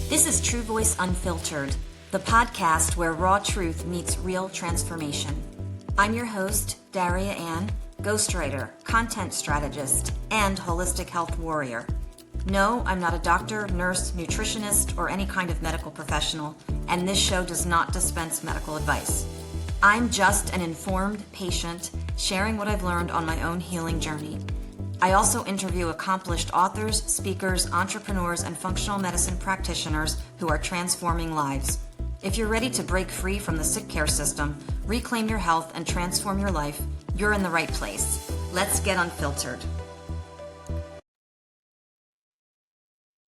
This is True Voice Unfiltered, the podcast where raw truth meets real transformation. I'm your host, Daria Anne, ghostwriter, content strategist, and holistic health warrior. No, I'm not a doctor, nurse, nutritionist, or any kind of medical professional, and this show does not dispense medical advice. I'm just an informed patient sharing what I've learned on my own healing journey. I also interview accomplished authors, speakers, entrepreneurs, and functional medicine practitioners who are transforming lives. If you're ready to break free from the sick care system, reclaim your health, and transform your life, you're in the right place. Let's get unfiltered.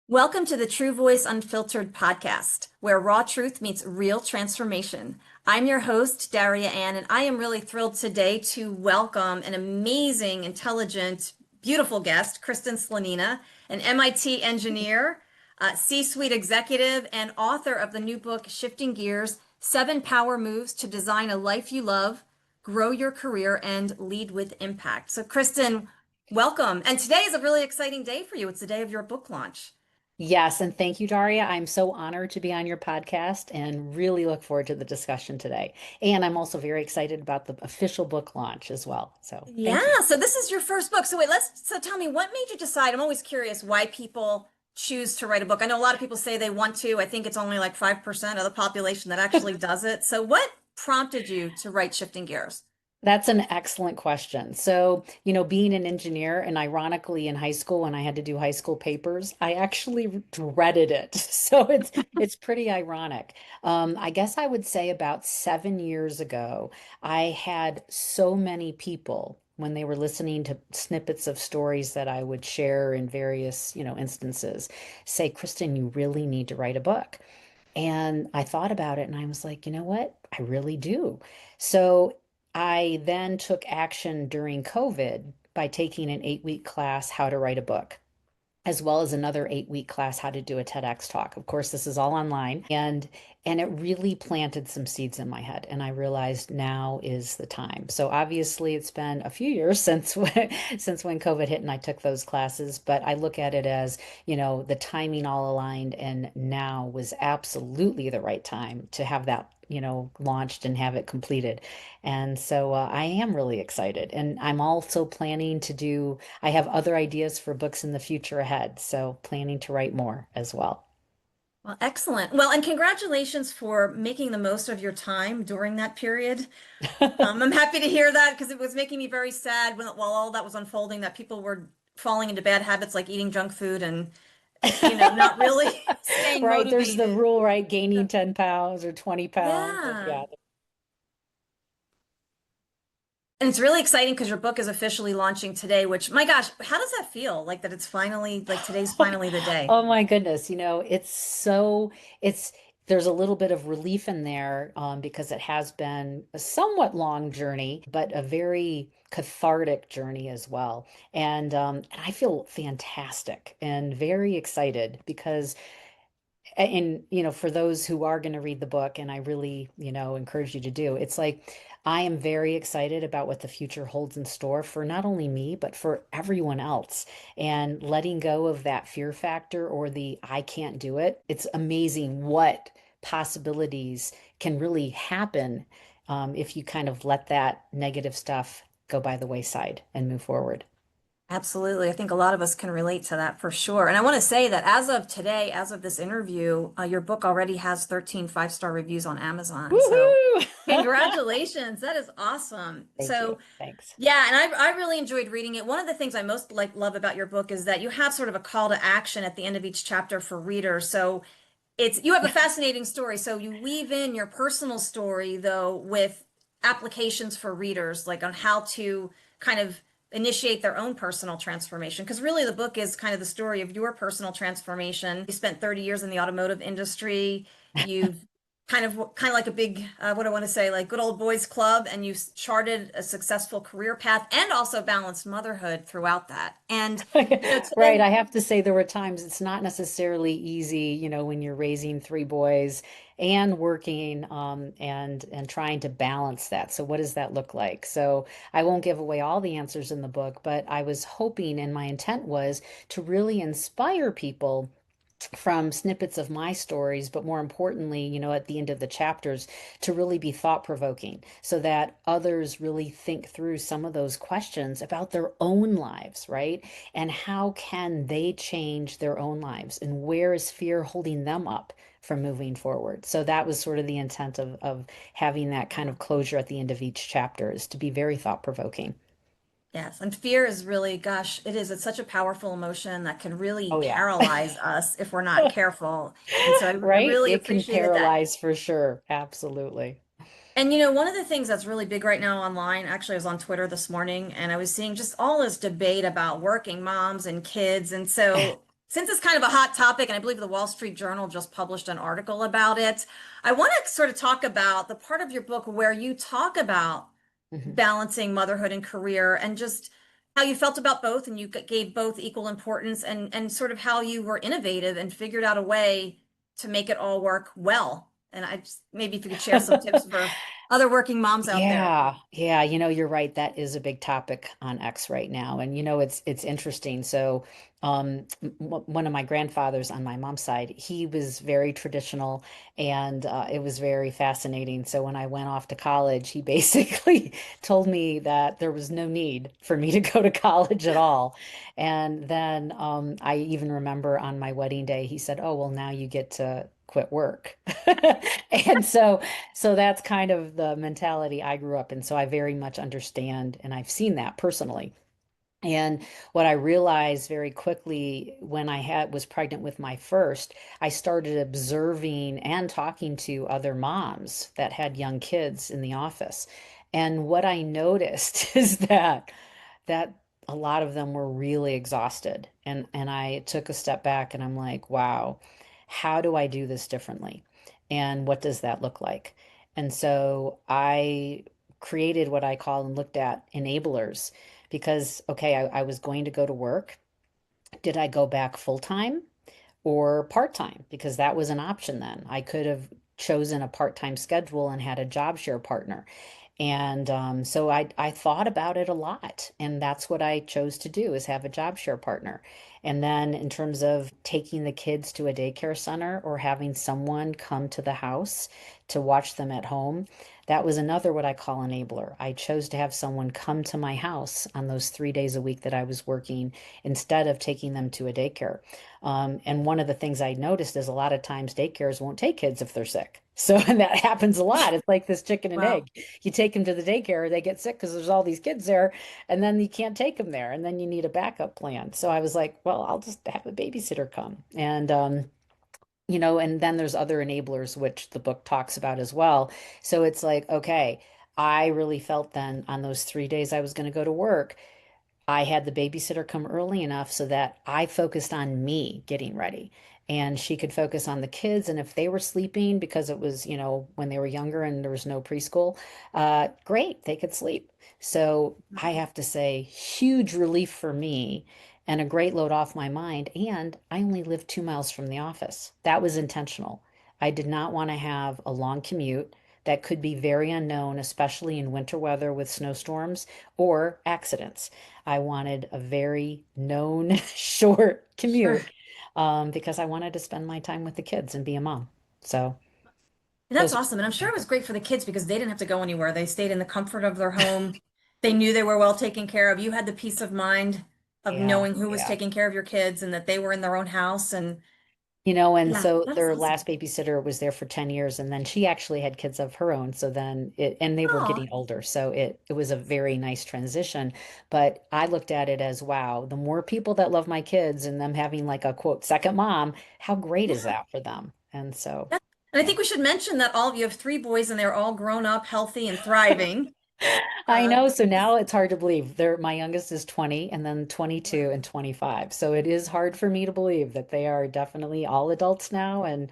Welcome to the True Voice Unfiltered podcast, where raw truth meets real transformation. I'm your host, Daria Anne, and I am really thrilled today to welcome an amazing, intelligent, beautiful guest, Kristin Slanina, an MIT engineer, C-suite executive, and author of the new book, Shifting Gears, 7 Power Moves to Design a Life You Love, Grow Your Career, and Lead with Impact. So Kristin, welcome. And today is a really exciting day for you. It's the day of your book launch. Yes, and thank you, Daria. I'm so honored to be on your podcast and really look forward to the discussion today. And I'm also very excited about the official book launch as well. So thank you. So this is your first book. So tell me, what made you decide? I'm always curious why people choose to write a book. I know a lot of people say they want to. I think it's only like 5% of the population that actually does it. So what prompted you to write Shifting Gears? That's an excellent question. So, being an engineer and ironically in high school when I had to do high school papers, I actually dreaded it. So it's pretty ironic. I guess I would say about 7 years ago, I had so many people when they were listening to snippets of stories that I would share in various, instances, say, Kristin, you really need to write a book. And I thought about it and I was like, you know what? I really do. So I then took action during COVID by taking an 8-week class, How to Write a Book, as well as another 8-week class, How to Do a TEDx Talk. Of course, this is all online. And it really planted some seeds in my head. And I realized now is the time. So obviously it's been a few years since when COVID hit and I took those classes, but I look at it as, the timing all aligned and now was absolutely the right time to have that launched and have it completed. And so I am really excited. And I'm also planning to I have other ideas for books in the future ahead. So planning to write more as well. Well, excellent. Well, and congratulations for making the most of your time during that period. I'm happy to hear that because it was making me very sad while all that was unfolding, that people were falling into bad habits like eating junk food and, not really staying Right. There's the motivated. rule, right? Gaining 10 pounds or 20 pounds. Yeah. Yeah. And it's really exciting because your book is officially launching today, which, my gosh, how does that feel? Like that it's finally, like today's finally the day. Oh my goodness. It's, there's a little bit of relief in there because it has been a somewhat long journey, but a very cathartic journey as well. And I feel fantastic and very excited because and for those who are going to read the book, and I really encourage you to do, it's like I am very excited about what the future holds in store for not only me but for everyone else, and letting go of that fear factor or the I can't do it. It's amazing what possibilities can really happen if you kind of let that negative stuff go by the wayside and move forward. Absolutely. I think a lot of us can relate to that for sure. And I want to say that as of today, as of this interview, your book already has 13 5-star reviews on Amazon. So Woohoo! congratulations. That is awesome. Thank you. Thanks. Yeah, and I really enjoyed reading it. One of the things I most love about your book is that you have sort of a call to action at the end of each chapter for readers. So you have a fascinating story. So you weave in your personal story though with applications for readers, like on how to kind of initiate their own personal transformation. Because really the book is kind of the story of your personal transformation. You spent 30 years in the automotive industry. You've kind of like a big, what do I want to say, like good old boys club, and you charted a successful career path and also balanced motherhood throughout that. And Right. I have to say there were times it's not necessarily easy, when you're raising 3 boys and working and trying to balance that. So what does that look like? So I won't give away all the answers in the book, but I was hoping and my intent was to really inspire people from snippets of my stories, but more importantly, at the end of the chapters, to really be thought provoking so that others really think through some of those questions about their own lives, right? And how can they change their own lives? And where is fear holding them up from moving forward? So that was sort of the intent of having that kind of closure at the end of each chapter, is to be very thought provoking. Yes, and fear is really, gosh, it is. It's such a powerful emotion that can really Oh, yeah. paralyze us if we're not careful. And so I Right? really It can appreciated that. paralyze for sure. Absolutely. And one of the things that's really big right now online, actually, I was on Twitter this morning and I was seeing just all this debate about working moms and kids. And so, since it's kind of a hot topic, and I believe the Wall Street Journal just published an article about it, I want to sort of talk about the part of your book where you talk about Mhm. balancing motherhood and career and just how you felt about both and you gave both equal importance and sort of how you were innovative and figured out a way to make it all work well. And I just maybe if you could share some tips for other working moms out there. Yeah, yeah, you're right. That is a big topic on X right now. And it's interesting. So, one of my grandfathers on my mom's side, he was very traditional and it was very fascinating. So when I went off to college, he basically told me that there was no need for me to go to college at all. And then I even remember on my wedding day, he said, "Oh, well, now you get to quit work." And so that's kind of the mentality I grew up in. So I very much understand, and I've seen that personally. And what I realized very quickly when was pregnant with my first, I started observing and talking to other moms that had young kids in the office. And what I noticed is that a lot of them were really exhausted. And I took a step back and I'm like, wow, how do I do this differently? And what does that look like? And so I created what I call and looked at enablers because, okay, I was going to go to work. Did I go back full time or part time? Because that was an option then. I could have chosen a part time schedule and had a job share partner. And so I thought about it a lot, and that's what I chose to do, is have a job share partner. And then in terms of taking the kids to a daycare center or having someone come to the house to watch them at home, that was another what I call enabler. I chose to have someone come to my house on those 3 days a week that I was working instead of taking them to a daycare. And one of the things I noticed is a lot of times daycares won't take kids if they're sick. So, and that happens a lot. It's like this chicken and Wow. egg. You take them to the daycare, they get sick because there's all these kids there, and then you can't take them there, and then you need a backup plan. So I was like, well, I'll just have a babysitter come. And and then there's other enablers, which the book talks about as well. So it's like, okay, I really felt then on those 3 days I was going to go to work, I had the babysitter come early enough so that I focused on me getting ready and she could focus on the kids. And if they were sleeping because it was, when they were younger and there was no preschool, great, they could sleep. So I have to say, huge relief for me and a great load off my mind. And I only live 2 miles from the office. That was intentional. I did not want to have a long commute that could be very unknown, especially in winter weather with snowstorms or accidents. I wanted a very known short Sure. commute because I wanted to spend my time with the kids and be a mom. So That's those are awesome. And I'm sure it was examples. great for the kids because they didn't have to go anywhere. They stayed in the comfort of their home. They knew they were well taken care of. You had the peace of mind of Yeah, knowing who was yeah. taking care of your kids and that they were in their own house. And And yeah, so that is their awesome. last babysitter was there for 10 years and then she actually had kids of her own. So then and they were Oh, getting older. So it was a very nice transition. But I looked at it as, wow, the more people that love my kids and them having like a quote second mom, how great is yeah. that for them? And so, And I yeah. think we should mention that all of you have three boys and they're all grown up, healthy, and thriving. I know. So Because now it's hard to believe. My youngest is 20 and then 22 and 25. So it is hard for me to believe that they are definitely all adults now. And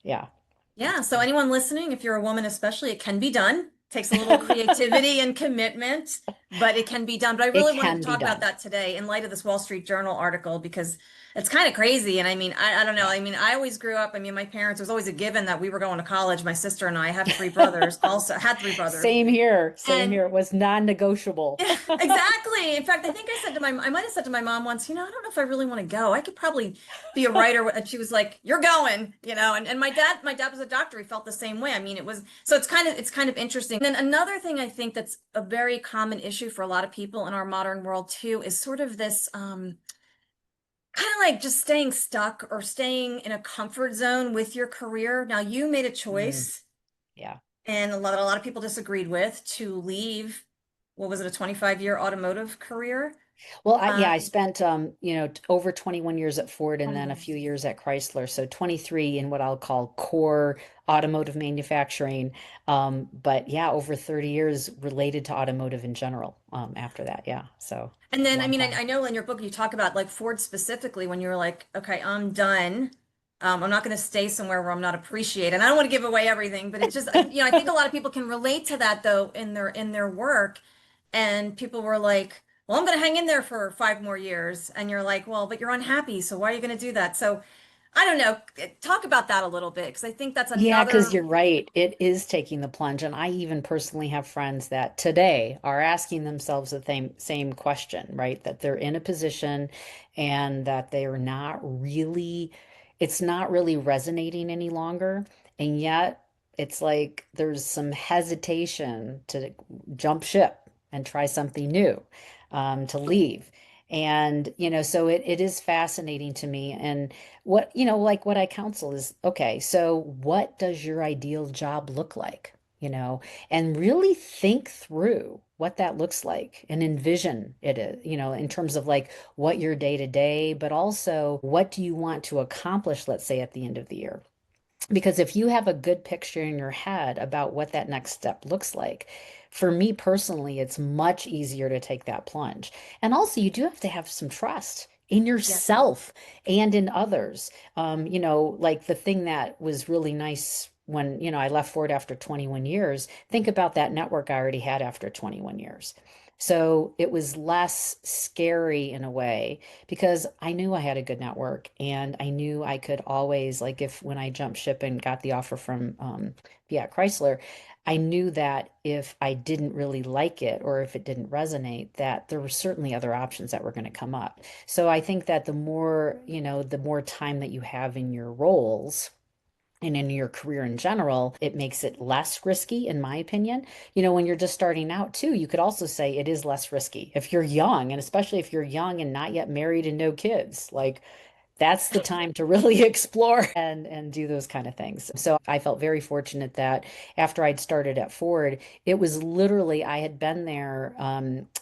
yeah, yeah, so anyone listening, if you're a woman especially, it can be done. Takes a little creativity and commitment, but it can be done. But I It really wanted to can be talk about done. that today in light of this Wall Street Journal article because it's kind of crazy. And I mean, I don't know. Yeah. I mean, I always grew up, I mean, my parents, it was always a given that we were going to college. My sister and I have three brothers, also had three brothers. Same here. Same And here. It was non-negotiable. exactly. In fact, I think I might have said to my mom once, I don't know if I really want to go. I could probably be a writer. And she was like, you're going, and my dad was a doctor. He felt the same way. I mean, so it's kind of interesting. And then another thing I think that's a very common issue for a lot of people in our modern world too, is sort of this, kind of like just staying stuck or staying in a comfort zone with your career. Now you made a Mm, choice yeah. and a lot of people disagreed with to leave, what was it, a 25-year automotive career? Well, yeah, I Um, spent over 21 years at Ford and then a oh, few years at Chrysler. So 23 in what I'll call core automotive manufacturing. But yeah, over 30 years related to automotive in general, after that. Yeah. So and then, I long mean, time. I know in your book you talk about like Ford specifically when you were like, okay, I'm done. I'm not going to stay somewhere where I'm not appreciated. And I don't want to give away everything, but it's just, I think a lot of people can relate to that though in their work. And people were like, well, I'm going to hang in there for 5 more years. And you're like, well, but you're unhappy. So why are you going to do that? So I don't know. Talk about that a little bit because I think that's Yeah, because another. you're right. It is taking the plunge. And I even personally have friends that today are asking themselves the same question, right? That they're in a position and that they're not really, it's not really resonating any longer. And yet it's like there's some hesitation to jump ship and try something new, to leave. And, so it is fascinating to me. And like what I counsel is, okay, so what does your ideal job look like? And really think through what that looks like and envision it, in terms of like what your day to day, but also what do you want to accomplish, let's say at the end of the year? Because if you have a good picture in your head about what that next step looks like, for me personally, it's much easier to take that plunge. And also, you do have to have some trust in Yes. yourself and in others. Like the thing that was really nice when, I left Ford after 21 years, think about that network I already had after 21 years. So it was less scary in a way because I knew I had a good network and I knew I could always, like, if when I jumped ship and got the offer from yeah, Chrysler, I knew that if I didn't really like it or if it didn't resonate, that there were certainly other options that were going to come up. So I think that the more time that you have in your roles, and in your career in general, it makes it less risky, in my opinion. When you're just starting out too, you could also say it is less risky if you're young, and especially if you're young and not yet married and no kids. Like that's the time to really explore and do those kind of things. So I felt very fortunate that after I'd started at Ford, it was literally I had been there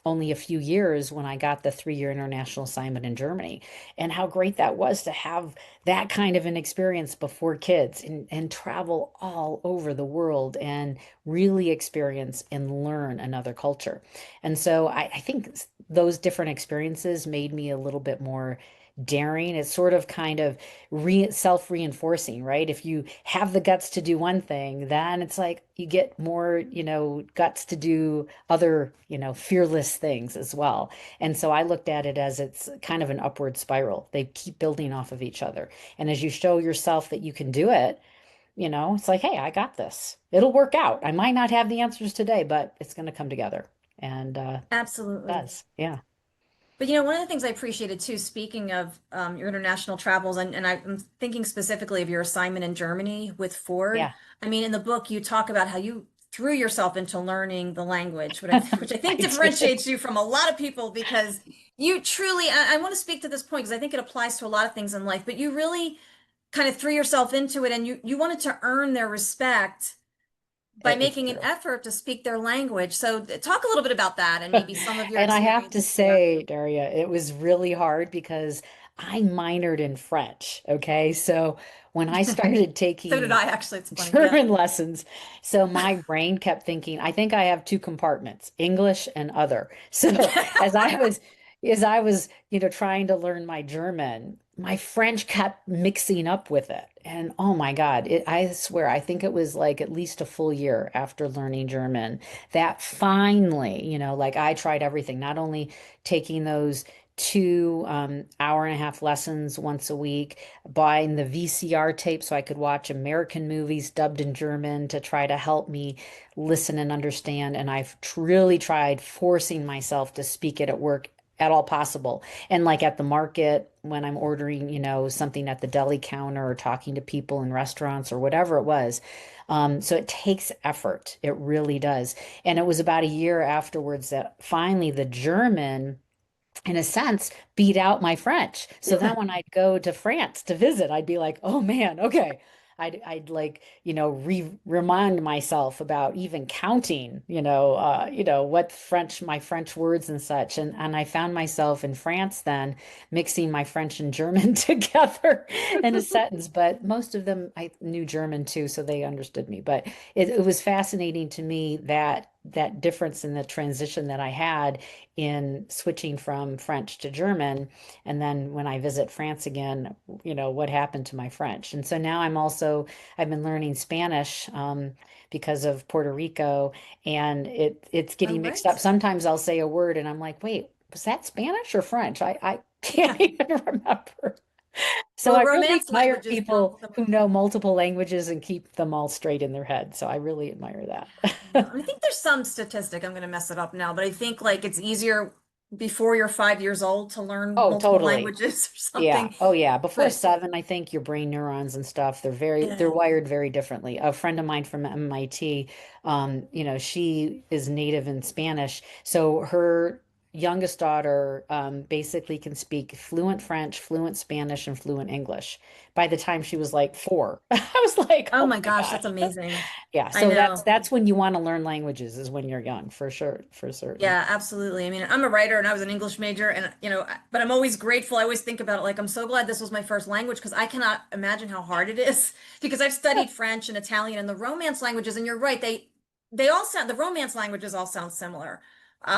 only a few years when I got the 3-year international assignment in Germany, and how great that was to have that kind of an experience before kids and travel all over the world and really experience and learn another culture. And so I think those different experiences made me a little bit more daring. It's sort of kind of self-reinforcing, right? If you have the guts to do one thing, then it's like you get more, guts to do other, fearless things as well. And so I looked at it as it's kind of an upward spiral. They keep building off of each other. And as you show yourself that you can do it, it's like, hey, I got this. It'll work out. I might not have the answers today, but it's going to come together. And it Absolutely. does. Yeah. But one of the things I appreciated too, speaking of your international travels, and I'm thinking specifically of your assignment in Germany with Ford. Yeah. I mean, in the book, you talk about how you threw yourself into learning the language, which I think I did. differentiates you from a lot of people because you truly, I want to speak to this point because I think it applies to a lot of things in life, but you really kind of threw yourself into it and you wanted to earn their respect by It's making an true. effort to speak their language. So talk a little bit about that and maybe some of your And I have to experiences there. say, Daria, it was really hard because I minored in French. Okay. So when I started So did taking I, actually. It's funny. Yeah. German lessons, so my brain kept thinking, I think I have two compartments, English and other. So as I was, as I was, trying to learn my German, my French kept mixing up with it. And oh my God, I swear, I think it was like at least a full year after learning German that finally, like I tried everything, not only taking those two hour and a half lessons once a week, buying the VCR tape so I could watch American movies dubbed in German to try to help me listen and understand. And I've really tried forcing myself to speak it at work at all possible. And like at the market, when I'm ordering, something at the deli counter or talking to people in restaurants or whatever it was. So it takes effort. It really does. And it was about a year afterwards that finally the German, in a sense, beat out my French. So then when I'd go to France to visit, I'd be like, oh man, okay. I'd like, remind myself about even counting, what my French words and such. And I found myself in France then mixing my French and German together in a sentence. But most of them I knew German too, so they understood me. But it was fascinating to me that difference in the transition that I had in switching from French to German. And then when I visit France again, what happened to my French? And so now I've been learning Spanish because of Puerto Rico, and it's Oh, getting mixed up. right. Sometimes I'll say a word and I'm like, wait, was that Spanish or French? I can't even remember. So Well, I the really Romance admire languages sound people who similar. know multiple languages and keep them all straight in their head. So I really admire Yeah, that. I think there's some statistic, I'm going to mess it up now, but I think like it's easier before you're 5 years old to learn Oh, multiple totally. languages or Yeah. something. Oh, yeah. Before But 7, I think your brain neurons and stuff, they're yeah. wired very differently. A friend of mine from MIT, she is native in Spanish. So her youngest daughter, basically can speak fluent French, fluent Spanish, and fluent English by the time she was like 4. I was like, Oh oh my my gosh, that's gosh. amazing. Yeah. I So that's know. that's when you want to learn languages is when you're young, for sure, for certain. Yeah, absolutely. I mean, I'm a writer and I was an English major and but I'm always grateful. I always think about it like I'm so glad this was my first language because I cannot imagine how hard it is because I've studied French and Italian and the Romance languages and you're right, they all sound the Romance languages all sound similar.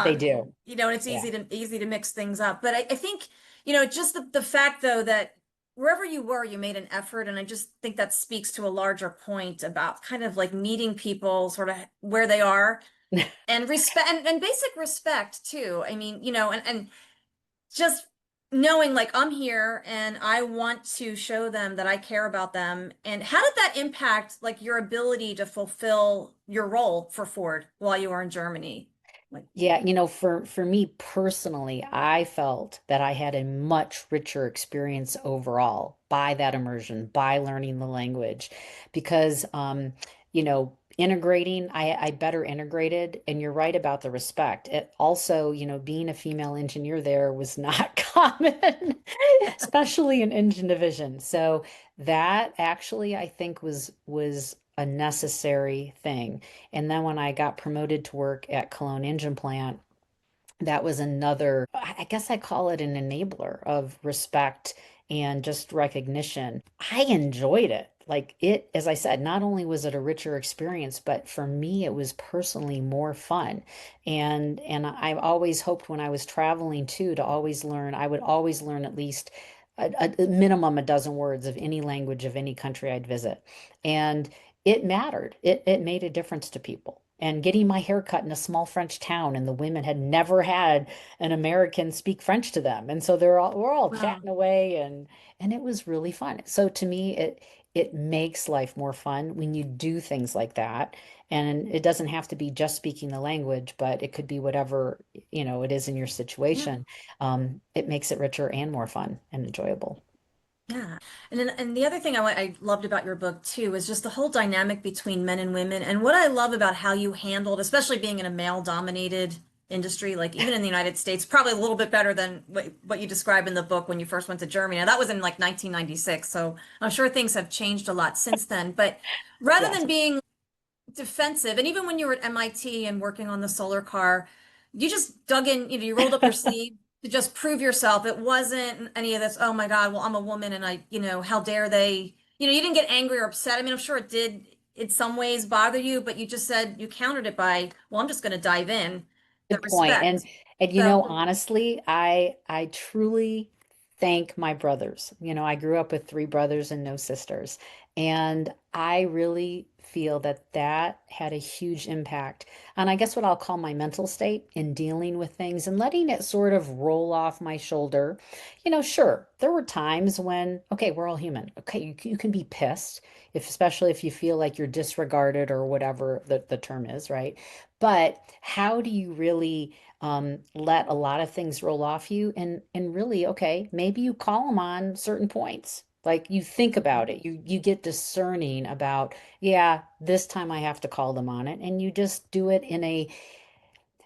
They do. And it's Yeah. easy to mix things up. But I think, just the fact though that wherever you were, you made an effort and I just think that speaks to a larger point about kind of like meeting people sort of where they are and respect and basic respect too. I mean, and just knowing like I'm here and I want to show them that I care about them. And how did that impact like your ability to fulfill your role for Ford while you were in Germany? Like, Yeah, for me personally, I felt that I had a much richer experience overall by that immersion, by learning the language, because integrating, I better integrated, and you're right about the respect. It also, being a female engineer there was not common, especially in engine division. So that actually I think was a necessary thing. And then when I got promoted to work at Cologne Engine Plant, that was another, I guess I call it an enabler of respect and just recognition. I enjoyed it. Like it, as I said, not only was it a richer experience, but for me, it was personally more fun. And I've always hoped when I was traveling too to always learn, I would always learn at least a minimum a dozen words of any language of any country I'd visit. And it mattered. It made a difference to people. And getting my hair cut in a small French town, and the women had never had an American speak French to them, and so we're all wow. chatting away, and it was really fun. So to me, it makes life more fun when you do things like that, and it doesn't have to be just speaking the language, but it could be whatever it is in your Yeah. situation. It makes it richer and more fun and enjoyable. Yeah. And the other thing I loved about your book too is just the whole dynamic between men and women. And what I love about how you handled, especially being in a male dominated industry, like even in the United States, probably a little bit better than what you describe in the book when you first went to Germany. Now that was in like 1996, so I'm sure things have changed a lot since then. But rather Yes. than being defensive. And even when you were at MIT and working on the solar car, you just dug in, you rolled up your sleeve to just prove yourself. It wasn't any of this, oh my God, well, I'm a woman and how dare they, you didn't get angry or upset. I mean, I'm sure it did in some ways bother you, but you just said you countered it by, well, I'm just going to dive in. the Good point. respect. And So honestly, I truly thank my brothers. I grew up with three brothers and no sisters, and I really feel that that had a huge impact on, I guess, what I'll call my mental state in dealing with things and letting it sort of roll off my shoulder. Sure, there were times when, okay, we're all human. Okay, you can be pissed, especially if you feel like you're disregarded or whatever the term is, right? But how do you really let a lot of things roll off you and really, okay, maybe you call them on certain points. Like you think about it, you get discerning about, yeah, this time I have to call them on it, and you just do it in a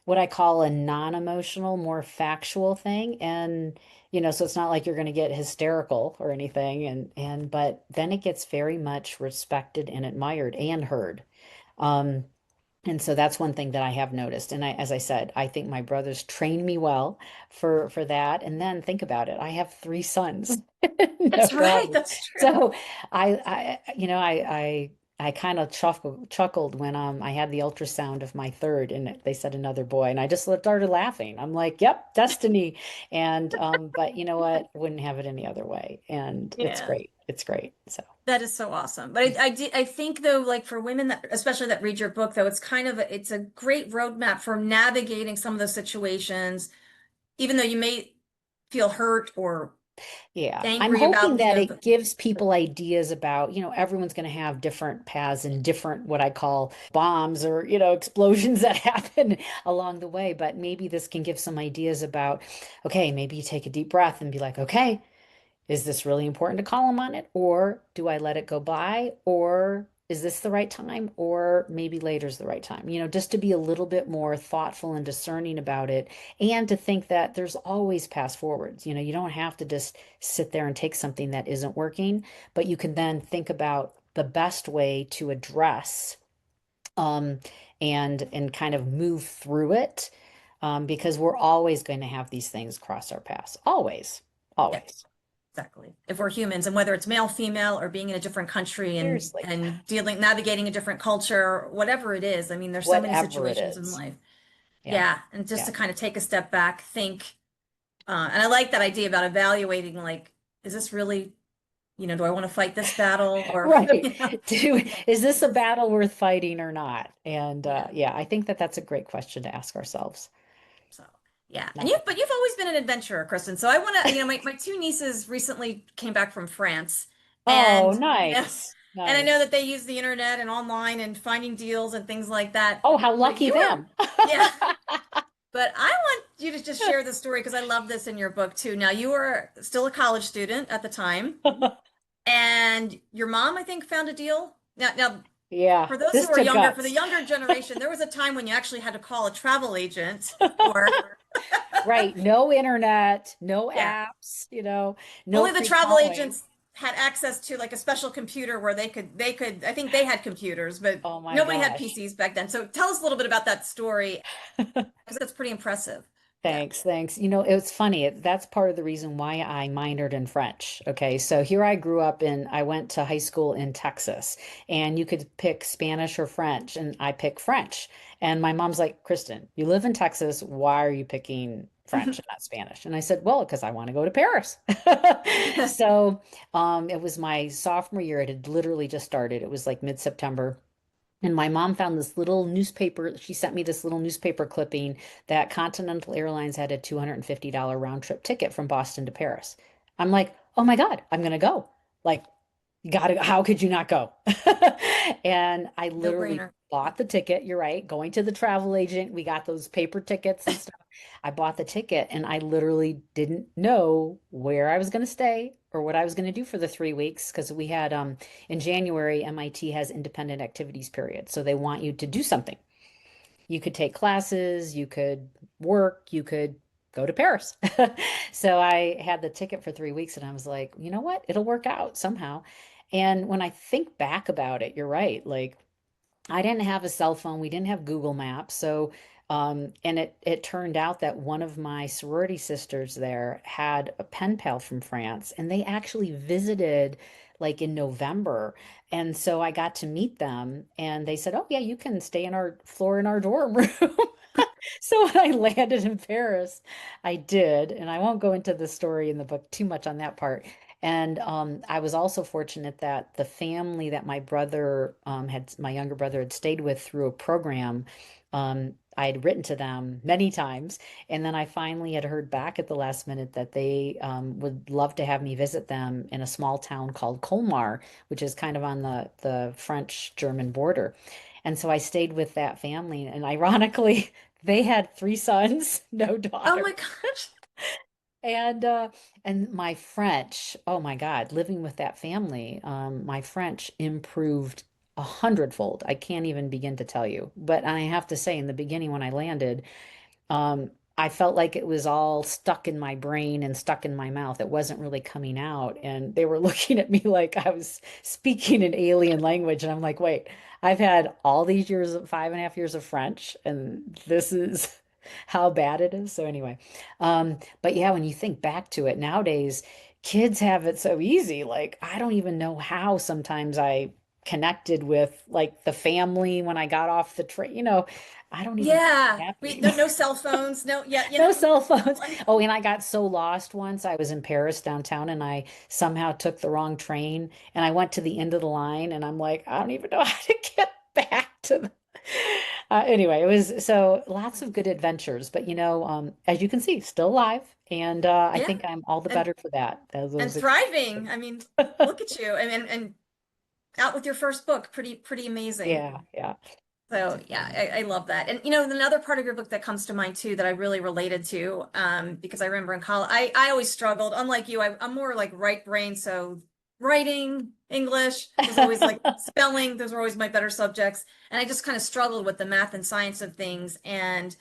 what I call a non-emotional, more factual thing. And so it's not like you're going to get hysterical or anything, and but then it gets very much respected and admired and heard. Um, and so that's one thing that I have noticed. And as I said, I think my brothers trained me well for that. And then think about it. I have three sons, no that's right. daughters. That's true. So I kind of chuckled when I had the ultrasound of my third and they said another boy. And I just started laughing. I'm like, yep, destiny. And but you know what? Wouldn't have it any other way. And it's Yeah. great. It's great. So That is so awesome. But I think though, like for women that, especially that read your book, though, it's kind of it's a great roadmap for navigating some of those situations, even though you may feel hurt or yeah, I'm angry hoping about, that it gives people ideas about, everyone's going to have different paths and different what I call bombs or, explosions that happen along the way. But maybe this can give some ideas about, okay, maybe you take a deep breath and be like, okay, is this really important to call him on it? Or do I let it go by? Or is this the right time? Or maybe later's the right time? Just to be a little bit more thoughtful and discerning about it and to think that there's always paths forwards. You don't have to just sit there and take something that isn't working, but you can then think about the best way to address um, and kind of move through it because we're always going to have these things cross our paths. Always, yeah, always. exactly. If we're humans, and whether it's male, female, or being in a different country and Seriously, navigating a different culture, whatever it is. I mean, there's so many whatever it situations in is. life. Yeah. Yeah, and just Yeah. to kind of take a step back, think, and I like that idea about evaluating, like, is this really, do I want to fight this battle or, Right. Is this a battle worth fighting or not? And yeah. yeah, I think that that's a great question to ask ourselves. So yeah, and Yeah. but you've always been an adventurer, Kristen. So I want to, my two nieces recently came back from France, Oh, and nice. and I know Nice. that they use the internet and online and finding deals and things like that. Oh, how But lucky you're, them. yeah. But I want you to just share the story because I love this in your book too. Now you were still a college student at the time, and your mom, I think, found a deal. Now Yeah, for those who this are took younger, for the guts. younger generation, there was a time when you actually had to call a travel agent or Right. No internet, no yeah, apps, no only the travel pre-calling. agents had access to like a special computer where they could I think they had computers, but Oh my nobody had gosh. PCs back then. So tell us a little bit about that story because that's pretty impressive. Yeah. Thanks, thanks. It's funny. That's part of the reason why I minored in French. Okay, so here I grew up I went to high school in Texas, and you could pick Spanish or French, and I picked French. And my mom's like, Kristen, you live in Texas. Why are you picking French and not Spanish? And I said, well, because I want to go to Paris. So it was my sophomore year. It had literally just started. It was like mid-September. And my mom found this little newspaper. She sent me this little newspaper clipping that Continental Airlines had a $250 round trip ticket from Boston to Paris. I'm like, oh my God, I'm going to go. Like, you gotta, how could you not go? And I No literally brainer. bought the ticket. You're right. Going to the travel agent, we got those paper tickets and stuff. I bought the ticket and I literally didn't know where I was going to stay or what I was going to do for the 3 weeks because we had in January, MIT has independent activities period. So they want you to do something. You could take classes, you could work, you could go to Paris. So I had the ticket for 3 weeks and I was like, you know what? It'll work out somehow. And when I think back about it, you're right. Like I didn't have a cell phone. We didn't have Google Maps. So, and it turned out that one of my sorority sisters there had a pen pal from France, and they actually visited like in November. And so I got to meet them, and they said, "Oh yeah, you can stay in our floor in our dorm room." So when I landed in Paris, I did, and I won't go into the story in the book too much on that part. And I was also fortunate that the family that my brother my younger brother had stayed with through a program, I had written to them many times, and then I finally had heard back at the last minute that they would love to have me visit them in a small town called Colmar, which is kind of on the French-German border. And so I stayed with that family, and ironically, they had three sons, no Oh daughter. my gosh. And my French, oh my God, living with that family, my French improved 100-fold. I can't even begin to tell you. But I have to say, in the beginning when I landed, I felt like it was all stuck in my brain and stuck in my mouth. It wasn't really coming out. And they were looking at me like I was speaking an alien language. And I'm like, wait, I've had all these years of 5.5 years of French, and this is how bad it is. So anyway, but yeah, when you think back to it nowadays, kids have it so easy. Like I don't even know how sometimes I connected with like the family when I got off the train. I don't even know Yeah. what's We happening. no, no cell phones. No, yeah, No cell phones. I mean, Oh, and I got so lost once. I was in Paris downtown and I somehow took the wrong train and I went to the end of the line and I'm like, I don't even know how to get back to the. Anyway, it was so lots of good adventures, but as you can see, still alive, and I yeah. think I'm all the And better for that. and Those thriving. I mean, look at you. And out with your first book. Pretty amazing. yeah, yeah. So yeah, I love that. And another part of your book that comes to mind too that I really related to, because I remember in college, I always struggled. Unlike you, I'm more like right brain, so writing, English was always like spelling, those were always my better subjects. And I just kind of struggled with the math and science of things and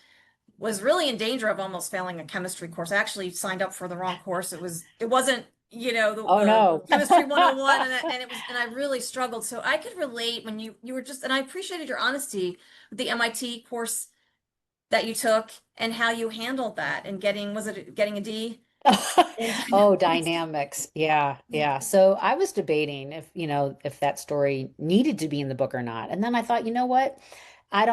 was really in danger of almost failing a chemistry course. I actually signed up for the wrong course. It wasn't, Oh the no. chemistry 101, and I really struggled. So I could relate when you were just, and I appreciated your honesty with the MIT course that you took and how you handled that and was it getting a D in Oh, dynamics? dynamics. Yeah, Yeah. yeah. So I was debating if that story needed to be in the book or not. And then I thought, you know what? I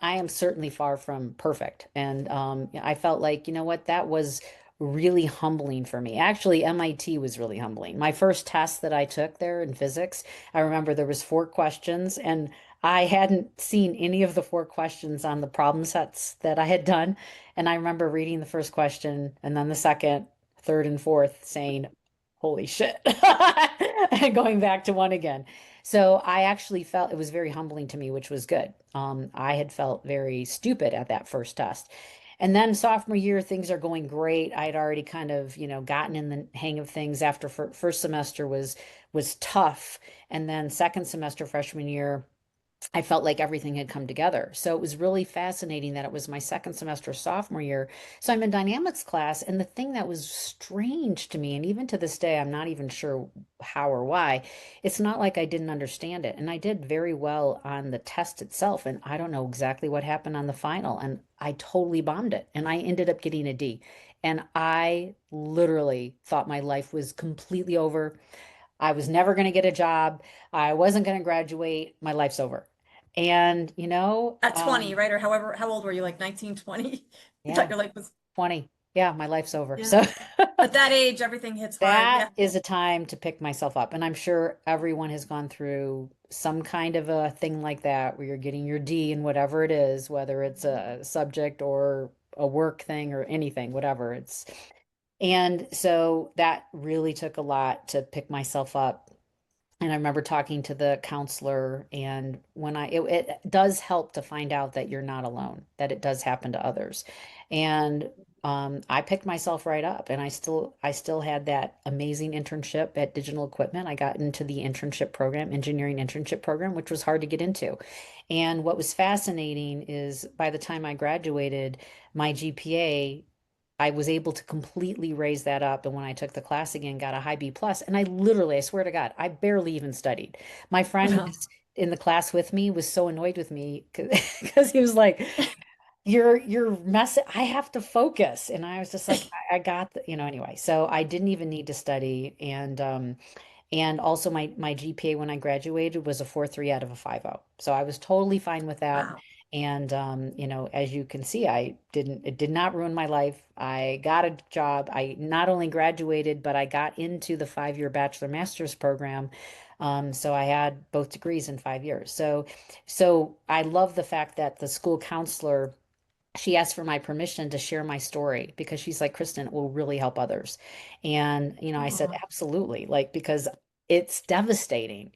am certainly far from perfect. And I felt like, you know what? That was really humbling for me. Actually, MIT was really humbling. My first test that I took there in physics, I remember there was 4 questions and I hadn't seen any of the 4 questions on the problem sets that I had done. And I remember reading the first question and then the second, third, and fourth saying, holy shit, and going back to one again. So I actually felt it was very humbling to me, which was good. I had felt very stupid at that first test. And then sophomore year, things are going great. I had already kind of, gotten in the hang of things after first semester was tough. And then second semester freshman year, I felt like everything had come together. So it was really fascinating that it was my second semester sophomore year. So I'm in dynamics class, and the thing that was strange to me, and even to this day, I'm not even sure how or why, it's not like I didn't understand it. And I did very well on the test itself, and I don't know exactly what happened on the final, and I totally bombed it, and I ended up getting a D. And I literally thought my life was completely over. I was never going to get a job. I wasn't going to graduate. My life's over. And, At 20, right? Or however, how old were you? Like 19, 20? You thought yeah, your life was, 20. Yeah, my life's over. yeah. So At that age, everything hits hard. that Yeah. is a time to pick myself up. And I'm sure everyone has gone through some kind of a thing like that where you're getting your D in whatever it is, whether it's a subject or a work thing or anything, whatever. And so that really took a lot to pick myself up. And I remember talking to the counselor, and it does help to find out that you're not alone, that it does happen to others. And I picked myself right up, and I still had that amazing internship at Digital Equipment. I got into the internship program, engineering internship program, which was hard to get into. And what was fascinating is by the time I graduated, my GPA I was able to completely raise that up. And when I took the class again, got a high B plus. And I swear to God, I barely even studied. My friend who Wow. was in the class with me was so annoyed with me because he was like, you're messing, I have to focus. And I was just like, I got anyway. So I didn't even need to study. And also my GPA when I graduated was a 4.3 out of a 5.0. So I was totally fine with that. Wow. And as you can see, it did not ruin my life. I got a job. I not only graduated, but I got into the 5-year bachelor master's program. So I had both degrees in 5 years. So I love the fact that the school counselor, she asked for my permission to share my story because she's like, Kristin, it will really help others. And, I said, Aw. absolutely. Like, because it's devastating,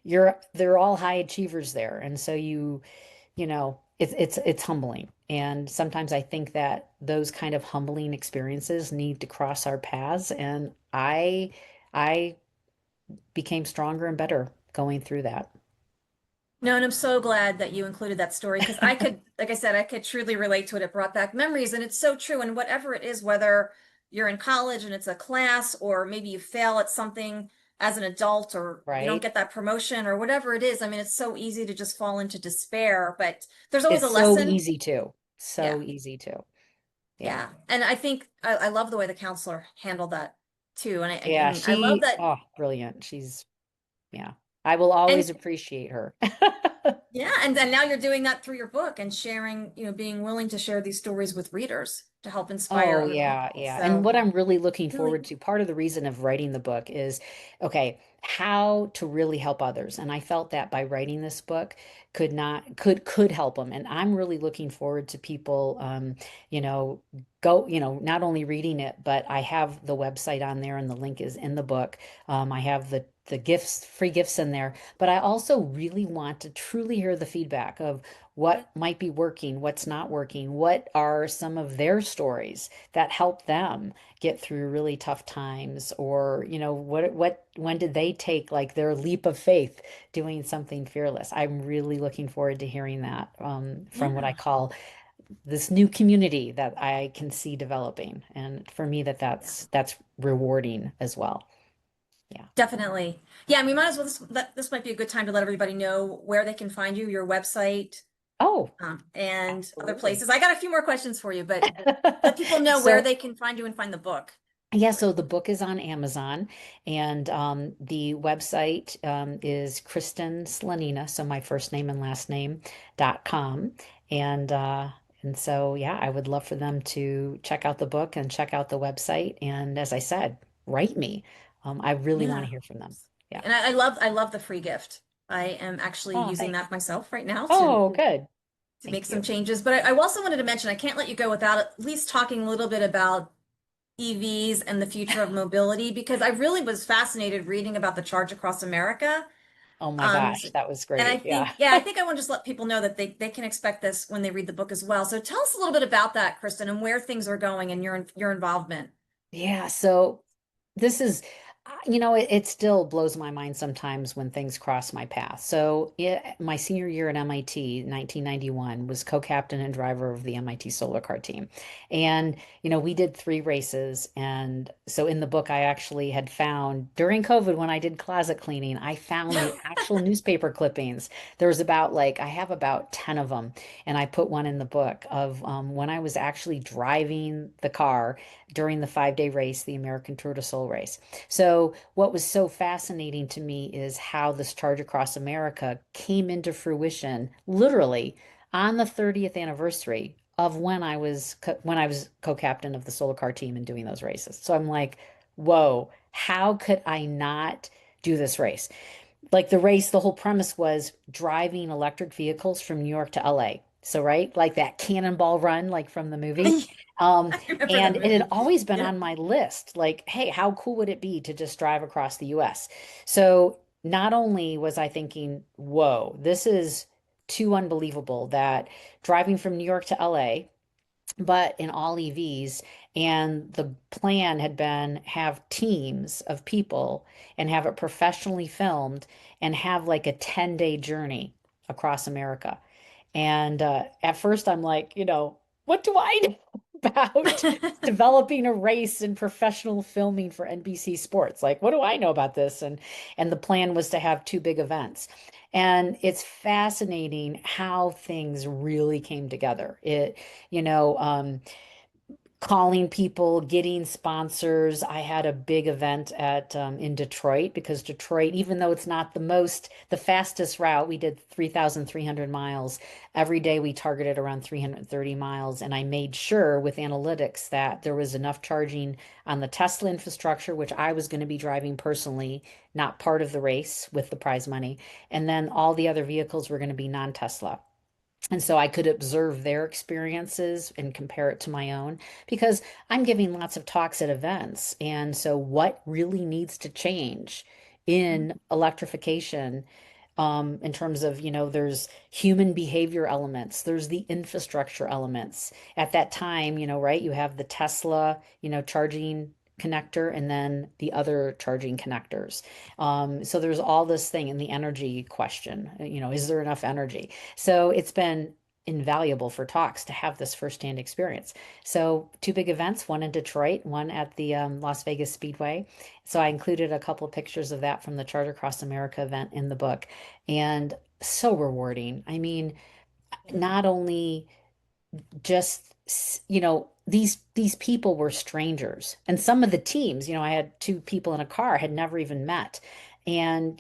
they're all high achievers there. And so it's humbling. And sometimes I think that those kind of humbling experiences need to cross our paths. And I became stronger and better going through that. No, and I'm so glad that you included that story because I could, like I said, I could truly relate to it. It brought back memories, and it's so true. And whatever it is, whether you're in college and it's a class, or maybe you fail at something as an adult, or you don't Right? get that promotion, or whatever it is, I mean, it's so easy to just fall into despair, but there's always a It's so lesson. easy to. Yeah, So easy to. Yeah. yeah. And I think I love the way the counselor handled that too. And Yeah, I love she, that. oh, brilliant. Yeah. I will And always appreciate her. yeah, and then now you're doing that through your book and sharing, being willing to share these stories with readers to help inspire Oh, other yeah, people. yeah. And So what I'm really looking really, forward to, part of the reason of writing the book is, okay, how to really help others. And I felt that by writing this book could help them. And I'm really looking forward to people, you know, not only reading it, but I have the website on there and the link is in the book. I have the gifts, free gifts in there, but I also really want to truly hear the feedback of what might be working, what's not working, what are some of their stories that help them get through really tough times, or when did they take like their leap of faith doing something fearless. I'm really looking forward to hearing that from what I yeah, call this new community that I can see developing, and for me yeah, that's rewarding as well. Yeah. definitely. Yeah, and we might as well, this might be a good time to let everybody know where they can find you, your website, Oh, and other absolutely. places. I got a few more questions for you, but let people know where So they can find you and find the book. yeah, so the book is on Amazon, and the website is Kristin Slanina, so my first name and last name.com. And so yeah, I would love for them to check out the book and check out the website. And as I said, write me. I really want Yeah. to hear from them. Yeah. And I love the free gift. I am actually Oh, using thank that myself right now Oh, good. to make Thank some you. changes. But I also wanted to mention, I can't let you go without at least talking a little bit about EVs and the future of mobility, because I really was fascinated reading about the Charge Across America. Oh my Um, gosh, that was and great. Yeah. I think I want to just let people know that they can expect this when they read the book as well. So tell us a little bit about that, Kristen, and where things are going and your involvement. Yeah, so this is, it still blows my mind sometimes when things cross my path. So, my senior year at MIT, 1991, was co-captain and driver of the MIT solar car team. And, we did 3 races. And so in the book, I actually had found during COVID, when I did closet cleaning, I found the actual newspaper clippings. There was about like, I have about 10 of them. And I put one in the book of when I was actually driving the car during the 5-day race, the American Tour de Sol race. So, what was so fascinating to me is how this Charge Across America came into fruition literally on the 30th anniversary of when I was co-captain of the solar car team and doing those races. So I'm like, whoa, how could I not do this race? Like the race, the whole premise was driving electric vehicles from New York to LA. So, right, like that cannonball run, like from the movie. Um, I remember and that it had movie. always been Yeah. on my list. Like, hey, how cool would it be to just drive across the US? So, not only was I thinking, whoa, this is too unbelievable that driving from New York to LA, but in all EVs. And the plan had been have teams of people and have it professionally filmed and have like a 10-day journey across America. And at first, I'm like, what do I know about developing a race and professional filming for NBC Sports? Like, what do I know about this? And the plan was to have 2 big events. And it's fascinating how things really came together. You know, um, calling people, getting sponsors. I had a big event at in Detroit because Detroit, even though it's not the fastest route, we did 3,300 miles. Every day we targeted around 330 miles, and I made sure with analytics that there was enough charging on the Tesla infrastructure, which I was going to be driving personally, not part of the race with the prize money, and then all the other vehicles were going to be non-Tesla. And so I could observe their experiences and compare it to my own because I'm giving lots of talks at events. And so, what really needs to change in electrification, in terms of, there's human behavior elements, there's the infrastructure elements. At that time, right, you have the Tesla, charging connector and then the other charging connectors. So there's all this thing in the energy question, is there enough energy? So it's been invaluable for talks to have this firsthand experience. So two big events, one in Detroit, one at the Las Vegas Speedway. So I included a couple of pictures of that from the Charter Across America event in the book, and so rewarding. I mean, Yeah. not only just these people were strangers, and some of the teams, I had two people in a car had never even met, and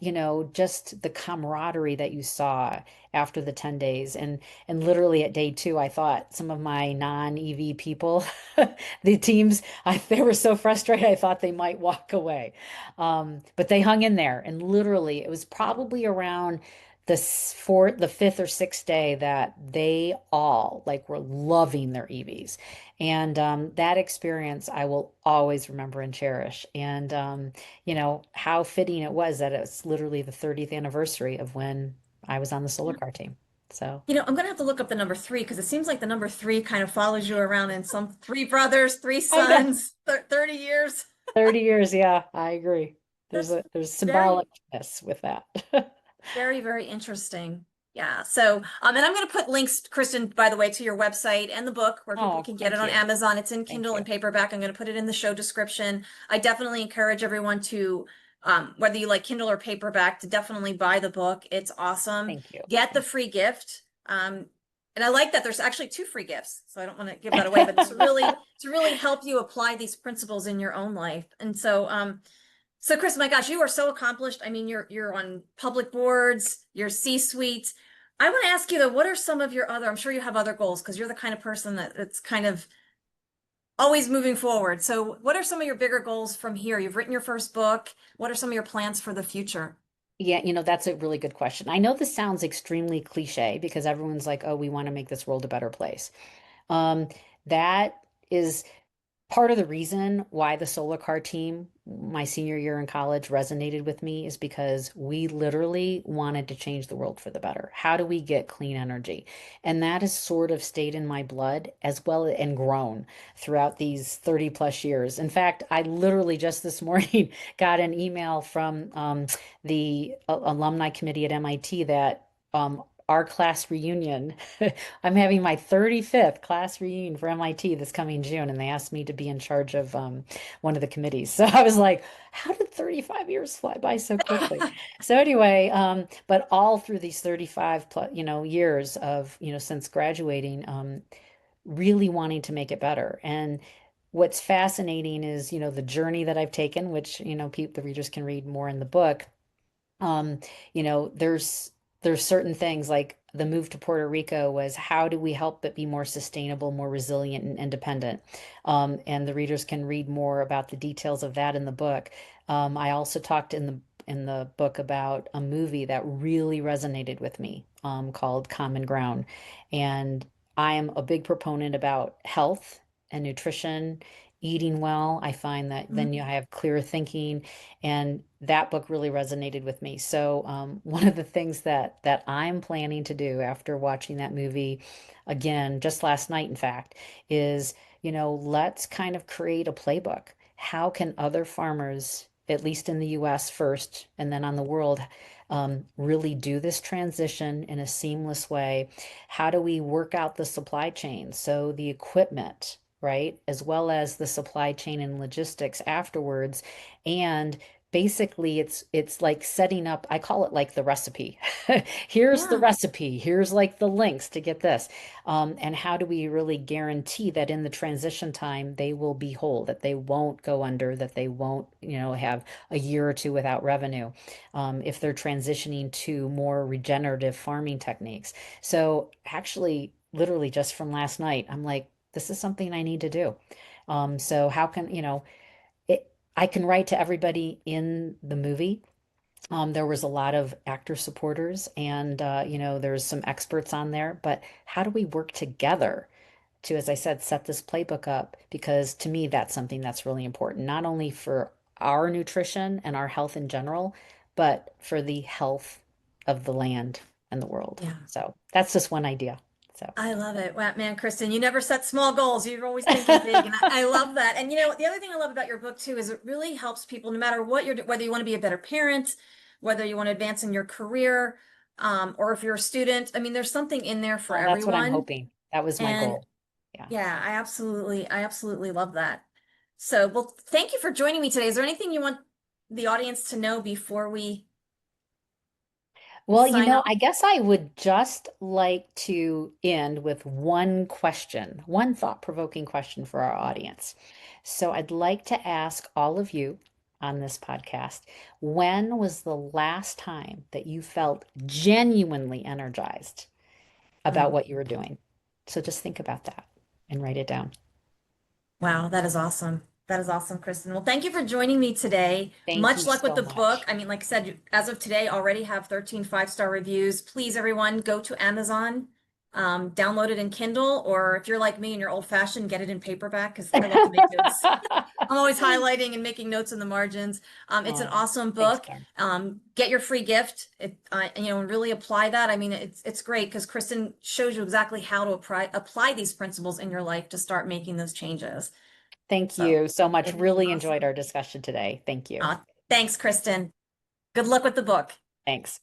just the camaraderie that you saw after the 10 days, and literally at day 2 I thought some of my non-EV people the teams, they were so frustrated I thought they might walk away, but they hung in there, and literally it was probably around the fifth or sixth day that they all like were loving their EVs. And that experience I will always remember and cherish. And how fitting it was that it's literally the 30th anniversary of when I was on the solar car team. So I'm gonna have to look up the number three because it seems like the number three kind of follows you around in some three brothers, three I know. sons, 30 years. 30 years, yeah, I agree. There's That's there's very, symbolicness with that. very, very interesting. Yeah. So, and I'm going to put links, Kristen, by the way, to your website and the book where people Oh, can get it thank on you. Amazon. It's in Thank Kindle you. and paperback. I'm going to put it in the show description. I definitely encourage everyone to, whether you like Kindle or paperback, to definitely buy the book. It's awesome. Thank you. Get the free gift. And I like that there's actually 2 free gifts. So I don't want to give that away, but to really help you apply these principles in your own life. And so Chris, my gosh, you are so accomplished. I mean, you're on public boards, you're C-suite. I want to ask you though, what are some of your other, I'm sure you have other goals because you're the kind of person that's kind of always moving forward. So what are some of your bigger goals from here? You've written your first book. What are some of your plans for the future? Yeah, that's a really good question. I know this sounds extremely cliche because everyone's like, oh, we want to make this world a better place. Um, that is part of the reason why the solar car team, my senior year in college, resonated with me is because we literally wanted to change the world for the better. How do we get clean energy? And that has sort of stayed in my blood as well and grown throughout these 30 plus years. In fact, I literally just this morning got an email from the alumni committee at MIT that our class reunion. I'm having my 35th class reunion for MIT this coming June, and they asked me to be in charge of one of the committees. So I was like, how did 35 years fly by so quickly? So anyway, but all through these 35 plus, years of, since graduating, really wanting to make it better. And what's fascinating is, the journey that I've taken, which, the readers can read more in the book. um, there's certain things like the move to Puerto Rico was how do we help it be more sustainable, more resilient and independent? And the readers can read more about the details of that in the book. I also talked in the book about a movie that really resonated with me, called Common Ground. And I am a big proponent about health and nutrition, eating well. I find that then you have clearer thinking, and that book really resonated with me. So one of the things that I'm planning to do after watching that movie again just last night, in fact, is let's kind of create a playbook. How can other farmers, at least in the U.S. first, and then on the world, really do this transition in a seamless way? How do we work out the supply chain? So the equipment, right, as well as the supply chain and logistics afterwards, and basically it's like setting up, I call it like the recipe. Here's the Yeah. recipe, here's like the links to get this. And how do we really guarantee that in the transition time they will be whole, that they won't go under, that they won't, have a year or two without revenue, if they're transitioning to more regenerative farming techniques. So actually, literally just from last night, I'm like, this is something I need to do. So how can, I can write to everybody in the movie. There was a lot of actor supporters and, there's some experts on there, but how do we work together to, as I said, set this playbook up? Because to me, that's something that's really important, not only for our nutrition and our health in general, but for the health of the land and the world. Yeah. So that's just one idea. So. I love it. Wow, man, Kristin, you never set small goals. You're always thinking big, and I love that. And the other thing I love about your book too is it really helps people, no matter what whether you want to be a better parent, whether you want to advance in your career, or if you're a student. I mean, there's something in there for Well, that's what I'm everyone. hoping. That was my And goal. Yeah. yeah, I absolutely love that. So, well, thank you for joining me today. Is there anything you want the audience to know before we Well, sign off? I guess I would just like to end with one question, one thought-provoking question for our audience. So I'd like to ask all of you on this podcast, when was the last time that you felt genuinely energized about Mm. what you were doing? So just think about that and write it down. Wow, that is awesome. That is awesome, Kristin. Well, thank you for joining me today. Thank Much you luck with so the book. much. I mean, like I said, as of today, already have 13 five-star reviews. Please, everyone, go to Amazon, download it in Kindle, or if you're like me and you're old-fashioned, get it in paperback because I love to make notes. I'm always highlighting and making notes in the margins. It's an Oh, awesome thanks, book. Karen. Get your free gift. And really apply that. I mean, it's great because Kristin shows you exactly how to apply these principles in your life to start making those changes. Thank So you so much. it is Really enjoyed awesome. our discussion today. Thank you. Thanks, Kristin. Good luck with the book. Thanks.